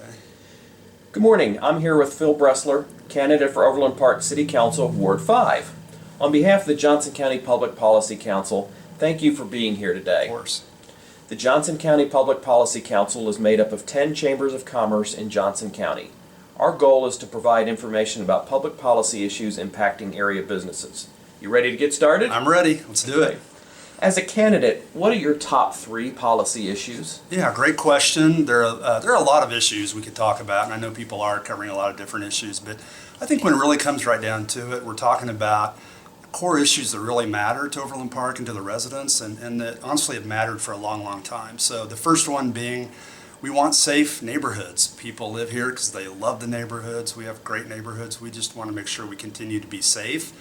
Okay. Good morning. I'm here with Phil Bressler, candidate for Overland Park City Council, Ward 5. On behalf of the Johnson County Public Policy Council, thank you for being here today. Of course. The Johnson County Public Policy Council is made up of 10 chambers of commerce in Johnson County. Our goal is to provide information about public policy issues impacting area businesses. You ready to get started? I'm ready. Let's do it. As a candidate, what are your top 3 policy issues? Yeah, great question. There are a lot of issues we could talk about, and I know people are covering a lot of different issues, but I think when it really comes right down to it, we're talking about core issues that really matter to Overland Park and to the residents, and that honestly have mattered for a long, long time. So the first one being, we want safe neighborhoods. People live here because they love the neighborhoods. We have great neighborhoods. We just want to make sure we continue to be safe.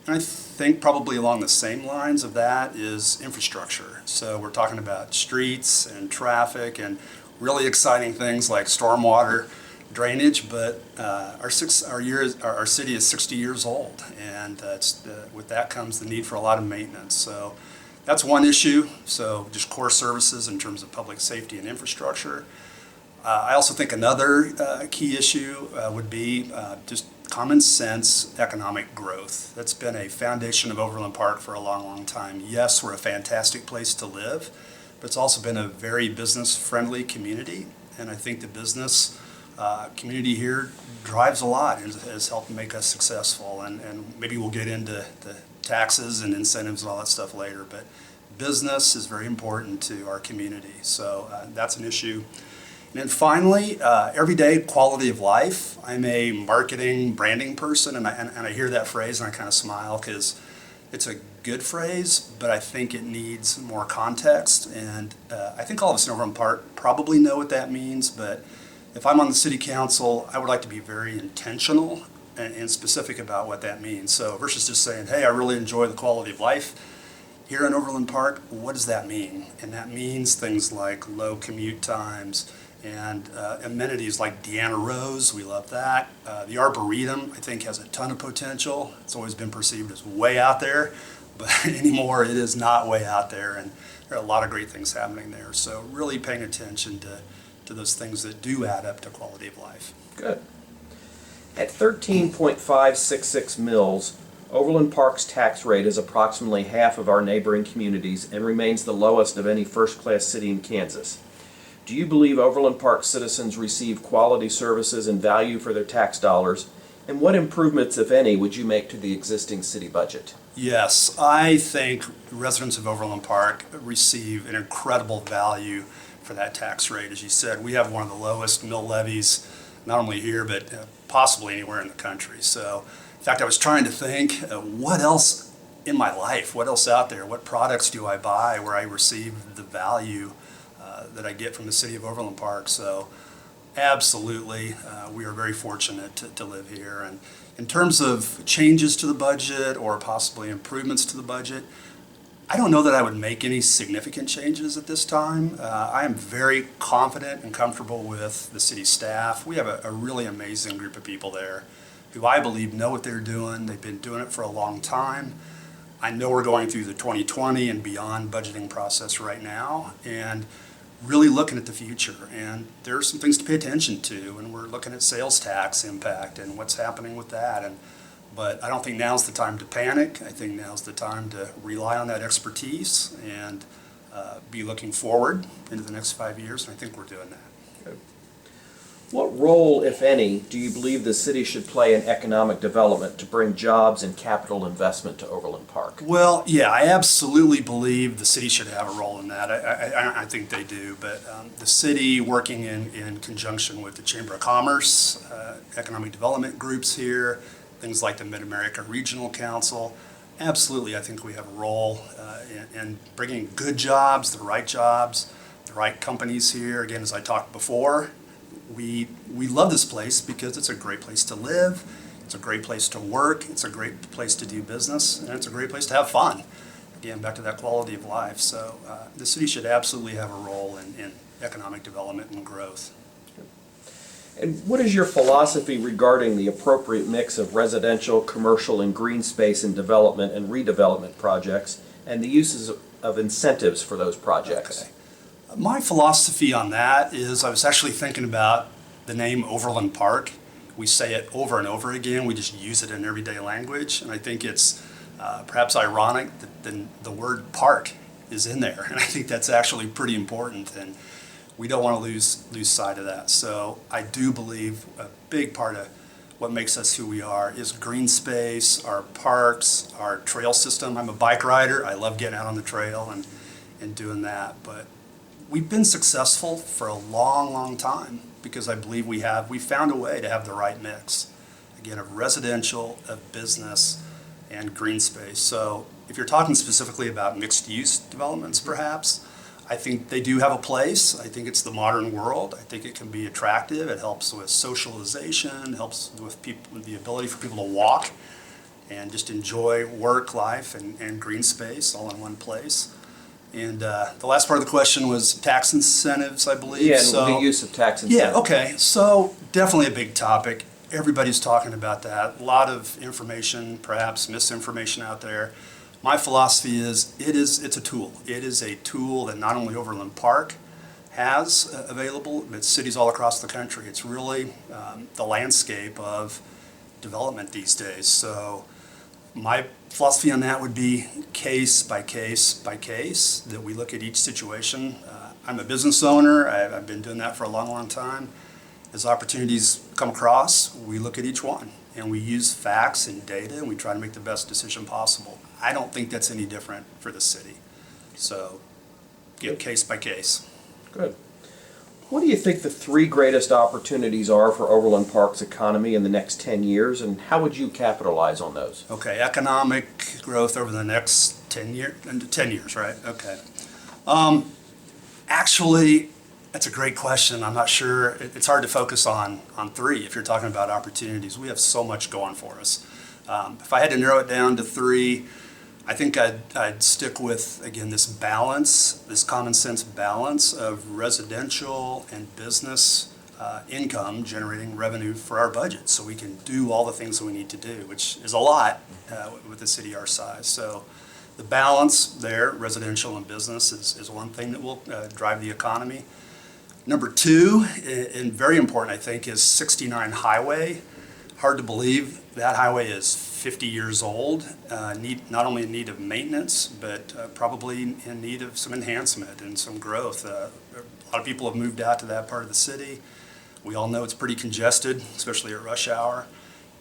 And I think probably along the same lines of that is infrastructure. So we're talking about streets and traffic and really exciting things like stormwater drainage, but our city is 60 years old, and with that comes the need for a lot of maintenance. So that's one issue. So just core services in terms of public safety and infrastructure. I also think another key issue would be just common sense economic growth. That's been a foundation of Overland Park for a long, long time. Yes, we're a fantastic place to live, but it's also been a very business-friendly community, and I think the business community here drives a lot and has helped make us successful, and maybe we'll get into the taxes and incentives and all that stuff later, but business is very important to our community, so that's an issue. And then finally, everyday quality of life. I'm a marketing, branding person, and I hear that phrase and I kind of smile because it's a good phrase, but I think it needs more context. And I think all of us in Overland Park probably know what that means, but if I'm on the city council, I would like to be very intentional and specific about what that means. So versus just saying, hey, I really enjoy the quality of life here in Overland Park, what does that mean? And that means things like low commute times, and amenities like Deanna Rose, we love that. The Arboretum, I think, has a ton of potential. It's always been perceived as way out there, but anymore it is not way out there, and there are a lot of great things happening there. So really paying attention to those things that do add up to quality of life. Good. At 13.566 mils, Overland Park's tax rate is approximately half of our neighboring communities and remains the lowest of any first-class city in Kansas. Do you believe Overland Park citizens receive quality services and value for their tax dollars? And what improvements, if any, would you make to the existing city budget? Yes, I think residents of Overland Park receive an incredible value for that tax rate. As you said, we have one of the lowest mill levies, not only here, but possibly anywhere in the country. So, in fact, I was trying to think, what else in my life, what else out there, what products do I buy where I receive the value that I get from the city of Overland Park. So absolutely, we are very fortunate to live here. And in terms of changes to the budget or possibly improvements to the budget, I don't know that I would make any significant changes at this time. I am very confident and comfortable with the city staff. We have a really amazing group of people there who I believe know what they're doing. They've been doing it for a long time. I know we're going through the 2020 and beyond budgeting process right now, and really looking at the future, and there are some things to pay attention to, and we're looking at sales tax impact and what's happening with that. But I don't think now's the time to panic. I think now's the time to rely on that expertise and be looking forward into the next 5 years, and I think we're doing that. Good. What role, if any, do you believe the city should play in economic development to bring jobs and capital investment to Overland Park? Well, yeah, I absolutely believe the city should have a role in that. I think they do, but the city working in conjunction with the Chamber of Commerce, economic development groups here, things like the Mid-America Regional Council, absolutely I think we have a role in bringing good jobs, the right companies here. Again, as I talked before, we love this place because it's a great place to live, it's a great place to work, it's a great place to do business, and it's a great place to have fun. Again, back to that quality of life. So the city should absolutely have a role in economic development and growth. And what is your philosophy regarding the appropriate mix of residential, commercial, and green space in development and redevelopment projects, and the uses of incentives for those projects? Okay. My philosophy on that is I was actually thinking about the name Overland Park. We say it over and over again. We just use it in everyday language. And I think it's perhaps ironic that the word park is in there. And I think that's actually pretty important. And we don't want to lose sight of that. So I do believe a big part of what makes us who we are is green space, our parks, our trail system. I'm a bike rider. I love getting out on the trail and doing that. But we've been successful for a long, long time because I believe we found a way to have the right mix, again, of residential, of business, and green space. So if you're talking specifically about mixed-use developments, perhaps, I think they do have a place. I think it's the modern world. I think it can be attractive. It helps with socialization, helps with the ability for people to walk and just enjoy work, life, and green space all in one place. And the last part of the question was tax incentives, I believe. Yeah, and the use of tax incentives. Yeah, okay. So definitely a big topic. Everybody's talking about that. A lot of information, perhaps misinformation out there. My philosophy is it's a tool. It is a tool that not only Overland Park has available, but cities all across the country. It's really the landscape of development these days. So my philosophy on that would be case by case by case, that we look at each situation. I'm a business owner. I've been doing that for a long, long time. As opportunities come across, we look at each one and we use facts and data and we try to make the best decision possible. I don't think that's any different for the city. So, case by case. Good. What do you think the three greatest opportunities are for Overland Park's economy in the next 10 years, and how would you capitalize on those? Okay, economic growth over the next 10 years, right? Okay. Actually, that's a great question. I'm not sure. It's hard to focus on three if you're talking about opportunities. We have so much going for us. If I had to narrow it down to three, I think I'd stick with, again, this balance, this common sense balance of residential and business income generating revenue for our budget so we can do all the things that we need to do, which is a lot with a city our size. So the balance there, residential and business, is one thing that will drive the economy. Number two, and very important, I think, is 69 Highway. Hard to believe that highway is 50 years old, not only in need of maintenance, but probably in need of some enhancement and some growth. A lot of people have moved out to that part of the city. We all know it's pretty congested, especially at rush hour.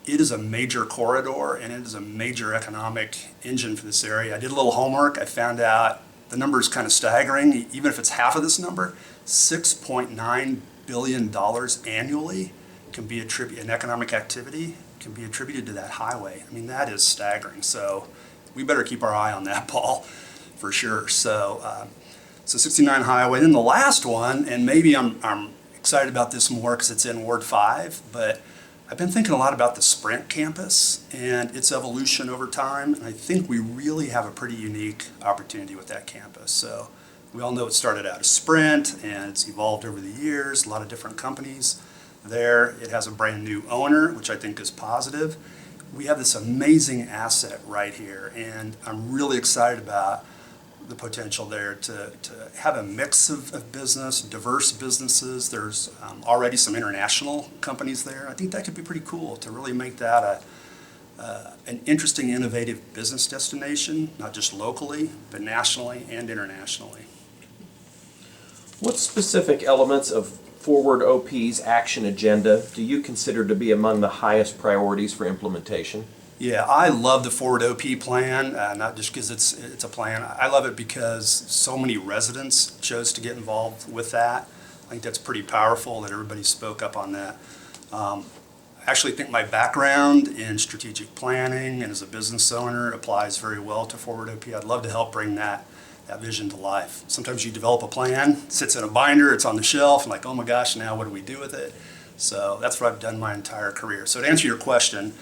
It is a major corridor, and it is a major economic engine for this area. I did a little homework. I found out the number is kind of staggering, even if it's half of this number. $6.9 billion annually can be attributed, an economic activity can be attributed to that highway. I mean, that is staggering. So we better keep our eye on that, Paul, for sure. So 69 Highway. Then the last one, and maybe I'm excited about this more because it's in Ward 5, but I've been thinking a lot about the Sprint campus and its evolution over time, and I think we really have a pretty unique opportunity with that campus. So we all know it started out as Sprint, and it's evolved over the years, a lot of different companies there. It has a brand new owner, which I think is positive. We have this amazing asset right here, and I'm really excited about the potential there to have a mix of business, diverse businesses. There's already some international companies there. I think that could be pretty cool to really make that an interesting, innovative business destination, not just locally, but nationally and internationally. What specific elements of Forward OP's action agenda do you consider to be among the highest priorities for implementation? Yeah, I love the Forward OP plan, not just because it's a plan. I love it because so many residents chose to get involved with that. I think that's pretty powerful that everybody spoke up on that. I actually think my background in strategic planning and as a business owner applies very well to Forward OP. I'd love to help bring that vision to life. Sometimes you develop a plan, sits in a binder, it's on the shelf, and like, oh my gosh, now what do we do with it? So that's what I've done my entire career. So to answer your question,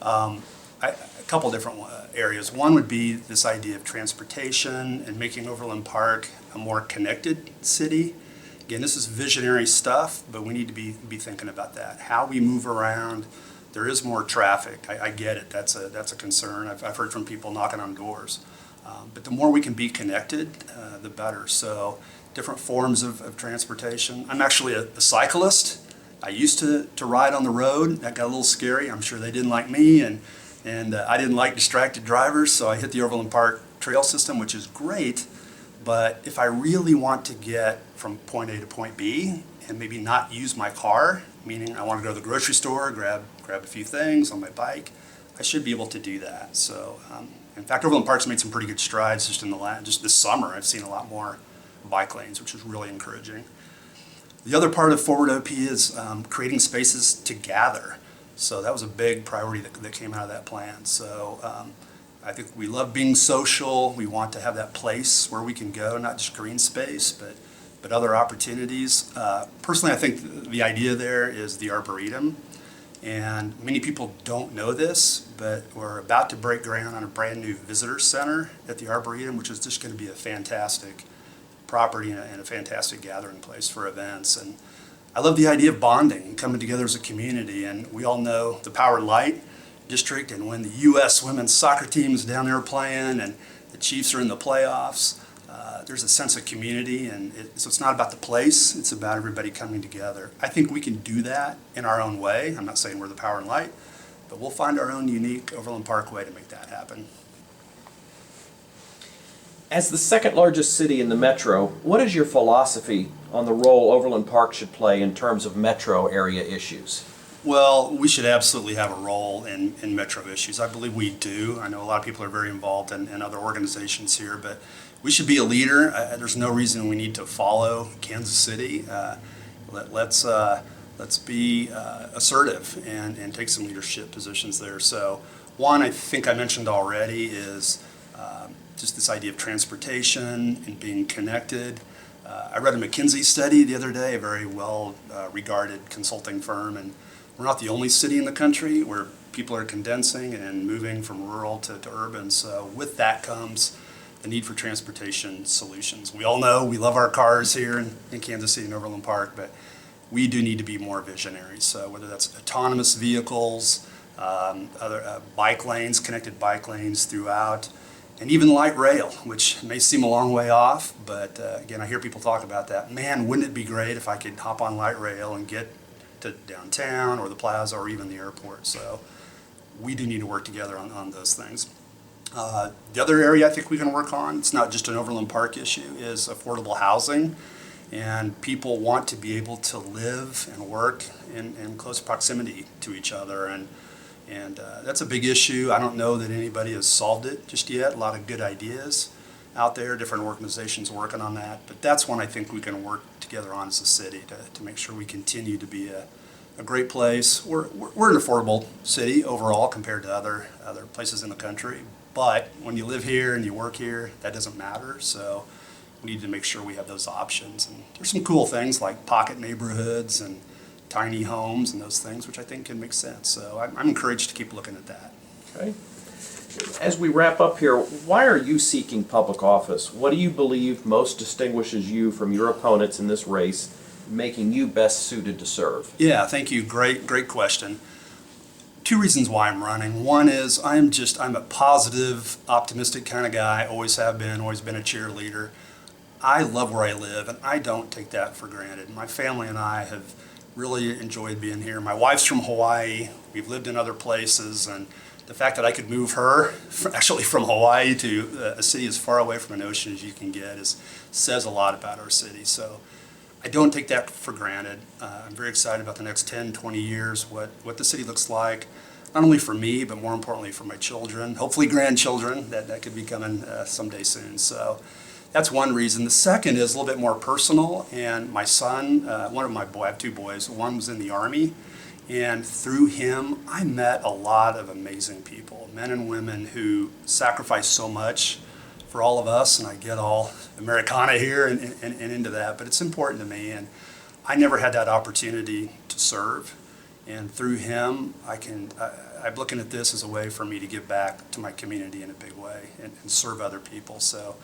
a couple different areas. One would be this idea of transportation and making Overland Park a more connected city. Again, this is visionary stuff, but we need to be thinking about that. How we move around. There is more traffic. I get it. That's a concern. I've heard from people knocking on doors. But the more we can be connected, the better. So different forms of transportation. I'm actually a cyclist. I used to ride on the road. That got a little scary. I'm sure they didn't like me, and I didn't like distracted drivers, so I hit the Overland Park trail system, which is great. But if I really want to get from point A to point B and maybe not use my car, meaning I want to go to the grocery store, grab a few things on my bike, I should be able to do that. So, in fact, Overland Park's made some pretty good strides just this summer. I've seen a lot more bike lanes, which is really encouraging. The other part of Forward OP is creating spaces to gather. So that was a big priority that came out of that plan. So I think we love being social. We want to have that place where we can go, not just green space, but other opportunities. Personally, I think the idea there is the Arboretum. And many people don't know this, but we're about to break ground on a brand new visitor center at the Arboretum, which is just going to be a fantastic property and a fantastic gathering place for events. And I love the idea of bonding and coming together as a community. And we all know the Power Light District, and when the U.S. women's soccer team is down there playing and the Chiefs are in the playoffs, there's a sense of community, and so it's not about the place, it's about everybody coming together. I think we can do that in our own way. I'm not saying we're the Power and Light, but we'll find our own unique Overland Park way to make that happen. As the second largest city in the metro, what is your philosophy on the role Overland Park should play in terms of metro area issues? Well, we should absolutely have a role in metro issues. I believe we do. I know a lot of people are very involved in other organizations here, but we should be a leader. There's no reason we need to follow Kansas City. Let's be assertive and take some leadership positions there. So one, I think I mentioned already, is just this idea of transportation and being connected. I read a McKinsey study the other day, a very well regarded consulting firm, and we're not the only city in the country where people are condensing and moving from rural to urban. So with that comes the need for transportation solutions. We all know we love our cars here in Kansas City and Overland Park, but we do need to be more visionary. So whether that's autonomous vehicles, other bike lanes, connected bike lanes throughout, and even light rail, which may seem a long way off, but again, I hear people talk about that. Man, wouldn't it be great if I could hop on light rail and get to downtown or the plaza or even the airport. So we do need to work together on those things. The other area I think we can work on, it's not just an Overland Park issue, is affordable housing. And people want to be able to live and work in close proximity to each other. And that's a big issue. I don't know that anybody has solved it just yet. A lot of good ideas out there, different organizations working on that. But that's one I think we can work together on as a city to make sure we continue to be a great place. We're an affordable city overall compared to other places in the country. But when you live here and you work here, that doesn't matter. So we need to make sure we have those options. And there's some cool things like pocket neighborhoods and tiny homes and those things, which I think can make sense. So I'm encouraged to keep looking at that. Okay. As we wrap up here, why are you seeking public office? What do you believe most distinguishes you from your opponents in this race, making you best suited to serve? Yeah, thank you. Great question. Two reasons why I'm running. One is I'm a positive, optimistic kind of guy, always have been, always been a cheerleader. I love where I live, and I don't take that for granted. My family and I have really enjoyed being here. My wife's from Hawaii. We've lived in other places, and the fact that I could move her actually from Hawaii to a city as far away from an ocean as you can get says a lot about our city. So I don't take that for granted. I'm very excited about the next 10, 20 years, what the city looks like, not only for me, but more importantly for my children, hopefully grandchildren, that could be coming someday soon. So that's one reason. The second is a little bit more personal, and my son, I have two boys, one was in the Army, and through him, I met a lot of amazing people, men and women who sacrifice so much for all of us, and I get all Americana here and into that, but it's important to me, and I never had that opportunity to serve, and through him, I'm looking at this as a way for me to give back to my community in a big way and serve other people. So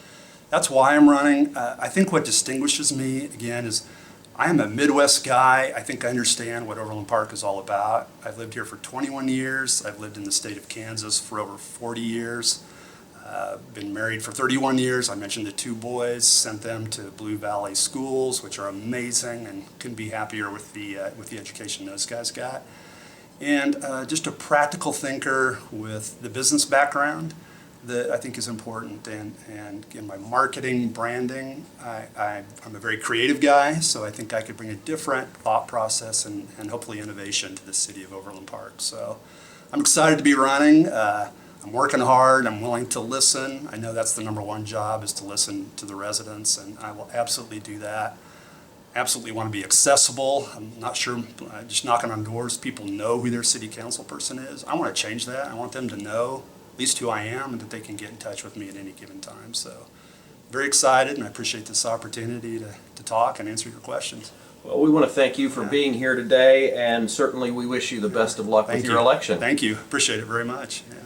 that's why I'm running. I think what distinguishes me, again, is I am a Midwest guy. I think I understand what Overland Park is all about. I've lived here for 21 years. I've lived in the state of Kansas for over 40 years. Been married for 31 years. I mentioned the 2 boys, sent them to Blue Valley schools, which are amazing, and couldn't be happier with the education those guys got. And just a practical thinker with the business background that I think is important. And in my marketing, branding, I'm a very creative guy, so I think I could bring a different thought process and hopefully innovation to the city of Overland Park. So I'm excited to be running. I'm working hard. I'm willing to listen. I know that's the #1 job, is to listen to the residents, and I will absolutely do that. Absolutely want to be accessible. I'm not sure, just knocking on doors, people know who their city council person is. I want to change that. I want them to know at least who I am and that they can get in touch with me at any given time. So very excited, and I appreciate this opportunity to talk and answer your questions. Well, we want to thank you for being here today, and certainly we wish you the best of luck with your election. Thank you. Appreciate it very much. Yeah.